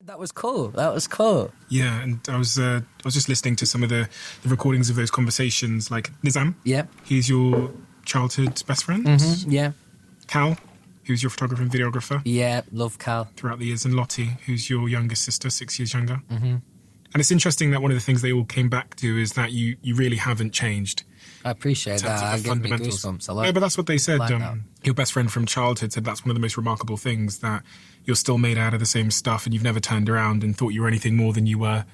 That was cool. That was cool. Yeah, and I was just listening to some of the recordings of those conversations, like Nizam. Yeah. He's your childhood best friend. Mm-hmm. Yeah. Cal, who's your photographer and videographer. Yeah, love Cal. Throughout the years. And Lottie, who's your youngest sister, 6 years younger. Mm-hmm. And it's interesting that one of the things they all came back to is that you really haven't changed. I appreciate that. I give me goosebumps. I like, yeah, but that's what they said. Like your best friend from childhood said that's one of the most remarkable things, that you're still made out of the same stuff and you've never turned around and thought you were anything more than you were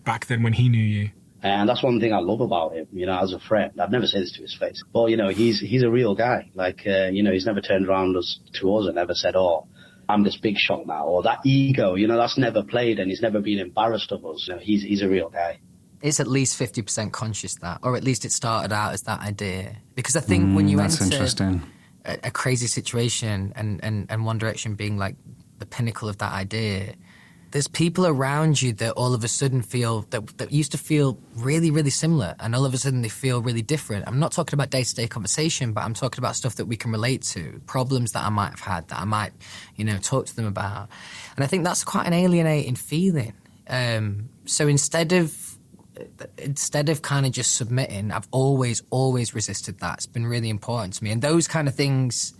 back then when he knew you. And that's one thing I love about him, as a friend. I've never said this to his face. But, he's a real guy. Like, he's never turned around to us and ever said, oh, I'm this big shot now. Or that ego, that's never played, and he's never been embarrassed of us. He's a real guy. It's at least 50% conscious that, or at least it started out as that idea. Because I think when you enter a crazy situation and One Direction being like the pinnacle of that idea, there's people around you that all of a sudden feel that used to feel really, really similar, and all of a sudden they feel really different. I'm not talking about day-to-day conversation, but I'm talking about stuff that we can relate to, problems that I might have had that I might, talk to them about. And I think that's quite an alienating feeling. So instead of kind of just submitting, I've always resisted that. It's been really important to me. And those kind of things,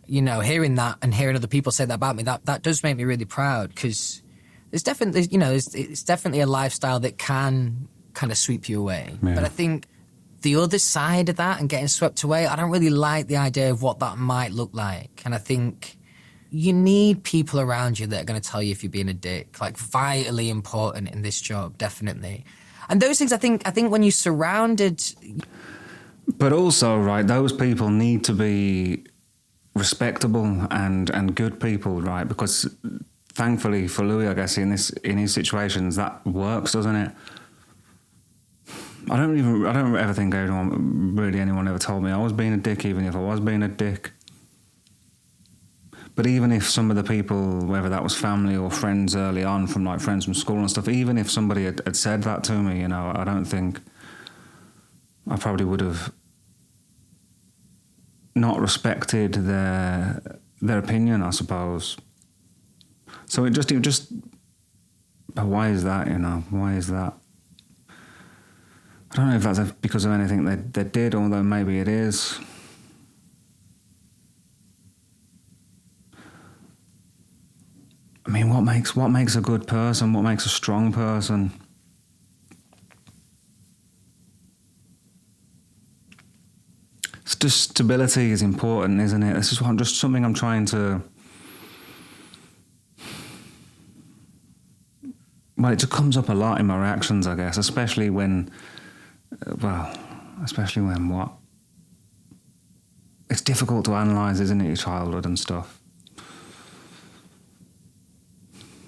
hearing that and hearing other people say that about me, that does make me really proud, because it's definitely a lifestyle that can kind of sweep you away. Yeah. But I think the other side of that and getting swept away, I don't really like the idea of what that might look like. And I think you need people around you that are going to tell you if you're being a dick, like vitally important in this job, definitely. And those things, I think when you're surrounded... But also, right, those people need to be respectable and good people, right? Because thankfully for Louis, I guess, in his situations, that works, doesn't it? I don't ever think anyone ever told me I was being a dick, even if I was being a dick. But even if some of the people, whether that was family or friends early on, from like friends from school and stuff, even if somebody had said that to me, I don't think I probably would have not respected their opinion, I suppose. So it just why is that, why is that? I don't know if that's because of anything they did, although maybe it is. I mean, what makes a good person? What makes a strong person? It's just stability is important, isn't it? This is just something I'm trying to... Well, it just comes up a lot in my reactions, I guess, especially when what? It's difficult to analyse, isn't it, your childhood and stuff?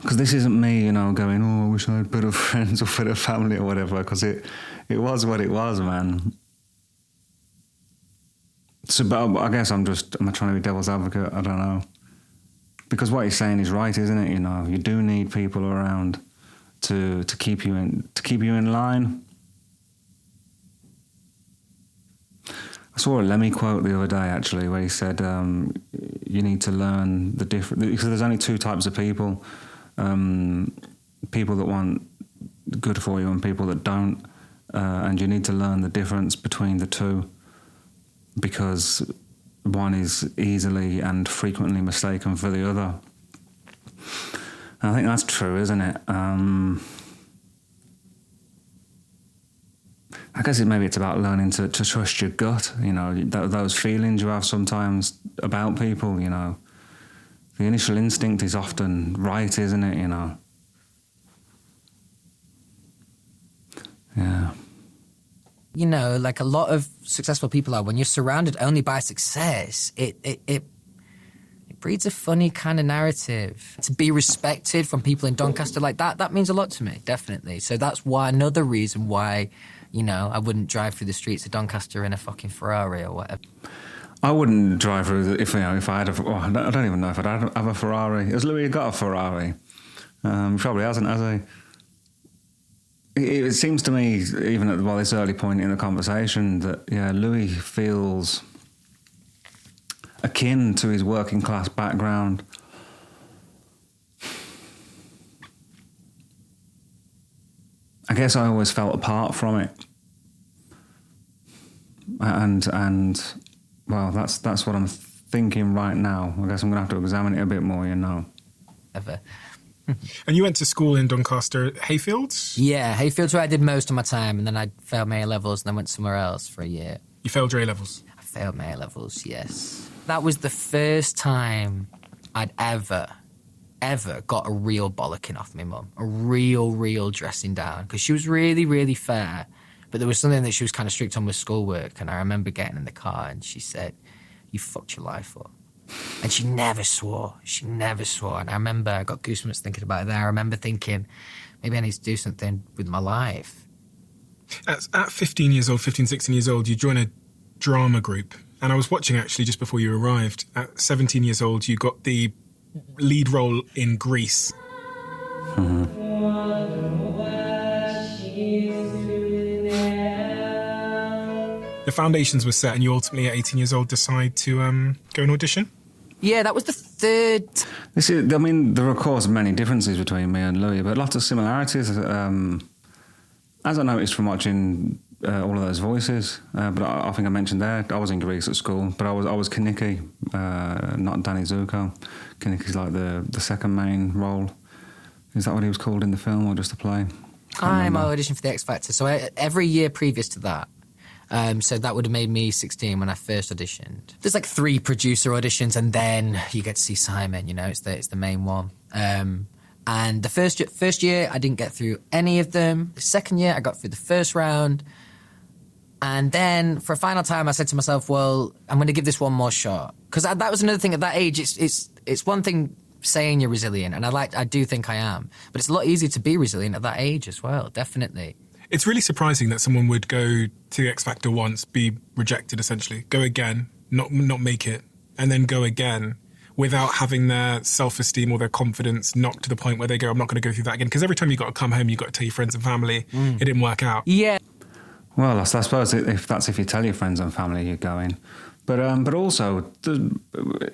Because this isn't me, going, oh, I wish I had better friends or better family or whatever, because it was what it was, man. So, but I guess am I trying to be devil's advocate? I don't know. Because what he's saying is right, isn't it? You do need people around to keep you in line. I saw a Lemmy quote the other day, actually, where he said, you need to learn the different... Because there's only two types of people. People that want good for you and people that don't. And you need to learn the difference between the two, because one is easily and frequently mistaken for the other. And I think that's true, isn't it? I guess maybe it's about learning to trust your gut, those feelings you have sometimes about people, The initial instinct is often right, isn't it, Yeah. Like a lot of successful people are, when you're surrounded only by success, it breeds a funny kind of narrative. To be respected from people in Doncaster like that means a lot to me, definitely. So that's another reason why, I wouldn't drive through the streets of Doncaster in a fucking Ferrari or whatever. I wouldn't drive through if I had I don't even know if I'd have a Ferrari. Has Louis got a Ferrari? Probably hasn't, has he? It seems to me, even at this early point in the conversation, that Louis feels akin to his working class background. I guess I always felt apart from it. And well, that's what I'm thinking right now. I guess I'm going to have to examine it a bit more, Ever. And you went to school in Doncaster, Hayfields? Yeah, Hayfields, where I did most of my time, and then I failed my A-levels and then went somewhere else for a year. You failed your A-levels? I failed my A-levels, yes. That was the first time I'd ever got a real bollocking off my mum. A real dressing down. Because she was really, really fair, but there was something that she was kind of strict on with schoolwork, and I remember getting in the car and she said, "You fucked your life up." And she never swore. She never swore. And I remember, I got goosebumps thinking about it there. I remember thinking, maybe I need to do something with my life. At 15 years old, 15, 16 years old, you join a drama group. And I was watching actually just before you arrived. At 17 years old, you got the lead role in Grease. Mm-hmm. The foundations were set and you ultimately at 18 years old decide to go and audition? Yeah, that was the third. I mean, there are of course many differences between me and Louis, but lots of similarities. As I noticed from watching all of those voices, but I think I mentioned there, I was in Greece at school, but I was Kinnicky, not Danny Zuko. Kinnicky's like the second main role. Is that what he was called in the film, or just the play? I'm auditioned for the X Factor. So every year previous to that, so that would have made me 16 when I first auditioned. There's like 3 producer auditions, and then you get to see Simon. It's the main one. And the first year I didn't get through any of them. The second year I got through the first round, and then for a final time I said to myself, "Well, I'm going to give this one more shot." Because that was another thing at that age. It's one thing saying you're resilient, and I do think I am, but it's a lot easier to be resilient at that age as well. Definitely. It's really surprising that someone would go to the X Factor once, be rejected essentially, go again, not make it, and then go again without having their self-esteem or their confidence knocked to the point where they go, "I'm not going to go through that again." Because every time you got to come home, you got to tell your friends and family it didn't work out. Yeah. Well, I suppose if you tell your friends and family you're going, but also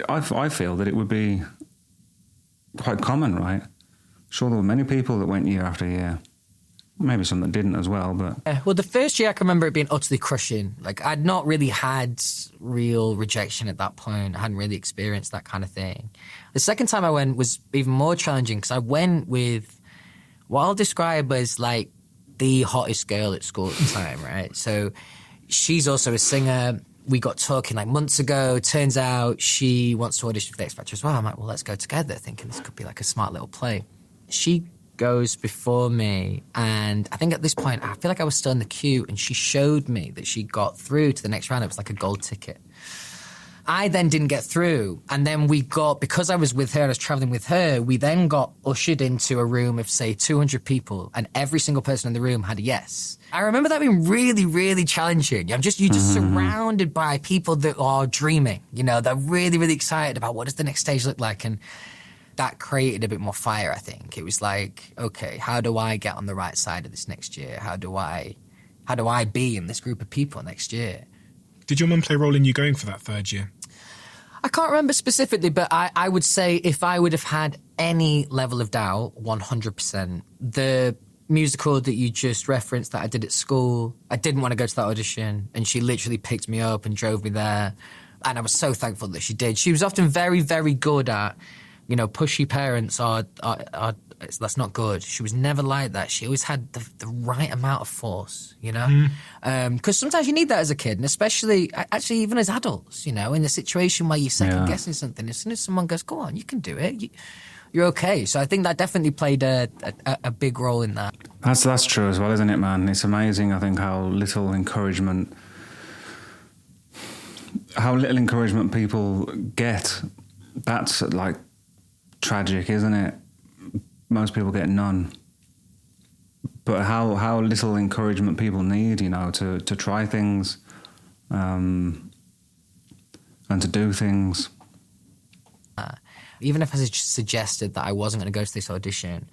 I feel that it would be quite common, right? Sure, there were many people that went year after year. Maybe some that didn't as well, but... Well, the first year I can remember it being utterly crushing. Like, I'd not really had real rejection at that point. I hadn't really experienced that kind of thing. The second time I went was even more challenging because I went with what I'll describe as, like, the hottest girl at school at the time, right? So she's also a singer. We got talking, like, months ago. Turns out she wants to audition for the X Factor as well. I'm like, well, let's go together, thinking this could be, like, a smart little play. She goes before me, and I think at this point I feel like I was still in the queue, and she showed me that she got through to the next round. It was like a gold ticket. I then didn't get through, and then because I was with her, I was traveling with her, we then got ushered into a room of, say, 200 people, and every single person in the room had a yes. I remember that being really, really challenging. You're just surrounded by people that are dreaming, they're really, really excited about what does the next stage look like, and that created a bit more fire, I think. It was like, okay, how do I get on the right side of this next year? How do I be in this group of people next year? Did your mum play a role in you going for that third year? I can't remember specifically, but I would say if I would have had any level of doubt, 100%. The musical that you just referenced that I did at school, I didn't want to go to that audition, and she literally picked me up and drove me there, and I was so thankful that she did. She was often very, very good at, pushy parents are that's not good. She was never like that. She always had the right amount of force, because sometimes you need that as a kid, and especially, actually, even as adults, in a situation where you're second-guessing something, as soon as someone goes, "Go on, you can do it, you're okay." So I think that definitely played a big role in that. That's true as well, isn't it, man? It's amazing, I think, how little encouragement people get. That's, like, tragic, isn't it? Most people get none. But how little encouragement people need, to try things and to do things. Even if I suggested that I wasn't going to go to this audition,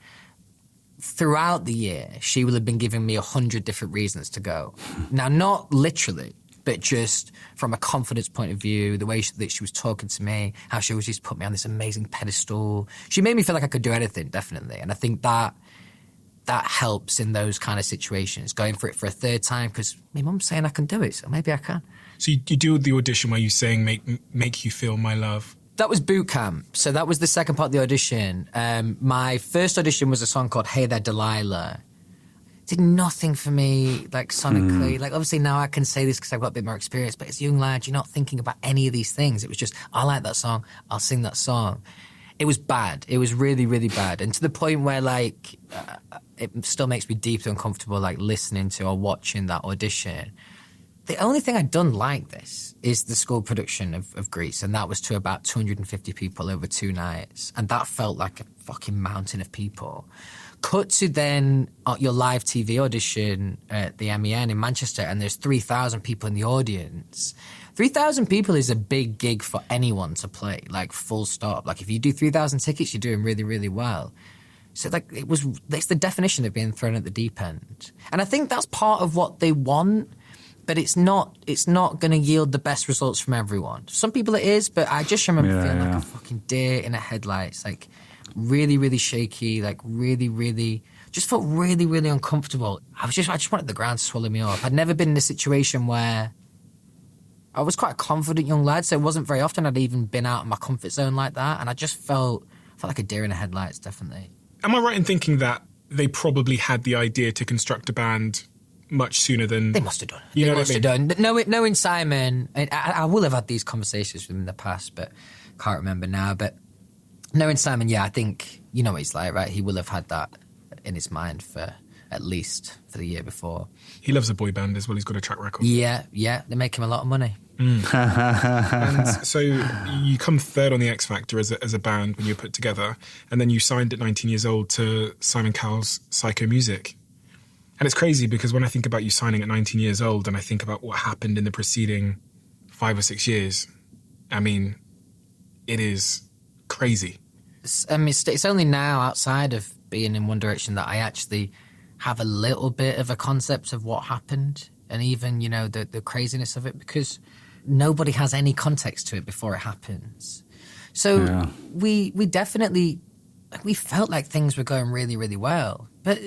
throughout the year, she will have been giving me 100 different reasons to go. Now, not literally, but just from a confidence point of view, the way that she was talking to me, how she always used to put me on this amazing pedestal. She made me feel like I could do anything, definitely. And I think that that helps in those kind of situations, going for it for a third time, because my mum's saying I can do it, so maybe I can. So you do the audition where you saying make you feel my love. That was boot camp. So that was the second part of the audition. My first audition was a song called Hey There Delilah. Did nothing for me, like sonically. Like obviously now I can say this because I've got a bit more experience, but as a young lad, you're not thinking about any of these things. It was just, I like that song, I'll sing that song. It was bad. It was really, really bad. And to the point where like, it still makes me deeply uncomfortable, like listening to or watching that audition. The only thing I'd done like this is the school production of Grease, and that was to about 250 people over 2 nights. And that felt like a fucking mountain of people. Cut to then your live TV audition at the MEN in Manchester, and there's 3,000 people in the audience. 3,000 people is a big gig for anyone to play, like full stop. Like if you do 3,000 tickets, you're doing really, really well. So like it's the definition of being thrown at the deep end. And I think that's part of what they want, but it's not going to yield the best results from everyone. Some people it is, but I just remember feeling like a fucking deer in a headlights, like really, really shaky, like really, really, just felt really, really uncomfortable. I just wanted the ground to swallow me up. I'd never been in a situation where I was quite a confident young lad, so it wasn't very often I'd even been out of my comfort zone like that, and I just felt like a deer in the headlights, definitely. Am I right in thinking that they probably had the idea to construct a band much sooner than... They must have done. You they know must what I mean? have done. Knowing Simon, I will have had these conversations with him in the past, but can't remember now. But knowing Simon, yeah, I think, you know what he's like, right? He will have had that in his mind for at least for the year before. He loves a boy band as well. He's got a track record. Yeah. They make him a lot of money. And so you come third on the X Factor as a band when you're put together, and then you signed at 19 years old to Simon Cowell's Psycho Music. And it's crazy because when I think about you signing at 19 years old and I think about what happened in the preceding 5 or 6 years, I mean, it is crazy. It's only now, outside of being in One Direction, that I actually have a little bit of a concept of what happened, and even, you know, the craziness of it, because nobody has any context to it before it happens. So we definitely, we felt like things were going really, really well. But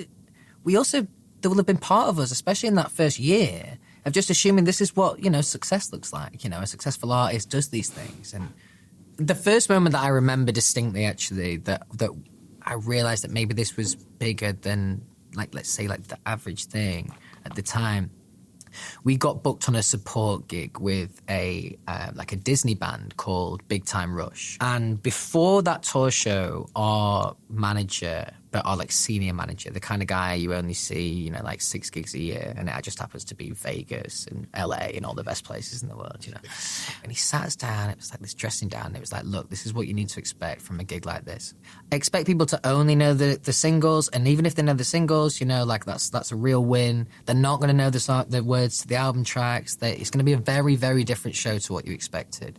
we also, there will have been part of us, especially in that first year, of just assuming this is what, you know, success looks like. You know, a successful artist does these things. And the first moment that I remember distinctly, actually, that I realised that maybe this was bigger than, like, let's say, like the average thing at the time, we got booked on a support gig with a Disney band called Big Time Rush. And before that tour show, our manager, but our like senior manager, the kind of guy you only see, you know, like 6 gigs a year, and it just happens to be Vegas and LA and all the best places in the world, you know. And he sat us down, it was like this dressing down, it was like, look, this is what you need to expect from a gig like this. Expect people to only know the singles, and even if they know the singles, you know, like that's a real win. They're not going to know the words to the album tracks. It's going to be a very, very different show to what you expected.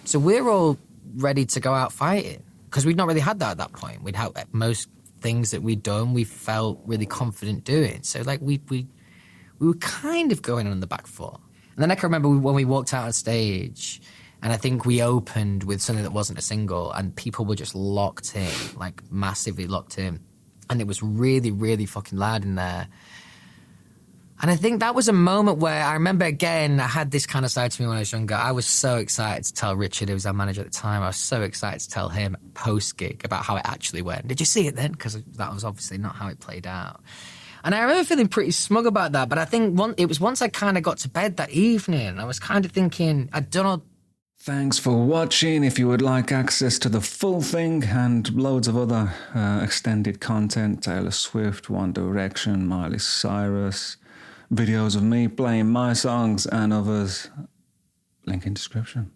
So we're all ready to go out fighting, because we'd not really had that at that point. We'd had most things that we'd done, we felt really confident doing. So like we were kind of going on the back foot. And then I can remember when we walked out on stage, and I think we opened with something that wasn't a single, and people were just locked in, like massively locked in. And it was really, really fucking loud in there. And I think that was a moment where I remember, again, I had this kind of side to me when I was younger. I was so excited to tell Richard, who was our manager at the time, I was so excited to tell him post-gig about how it actually went. Did you see it then? Because that was obviously not how it played out. And I remember feeling pretty smug about that, but I think it was once I kind of got to bed that evening, I was kind of thinking, I don't know. Thanks for watching. If you would like access to the full thing and loads of other extended content, Taylor Swift, One Direction, Miley Cyrus, videos of me playing my songs and others, link in description.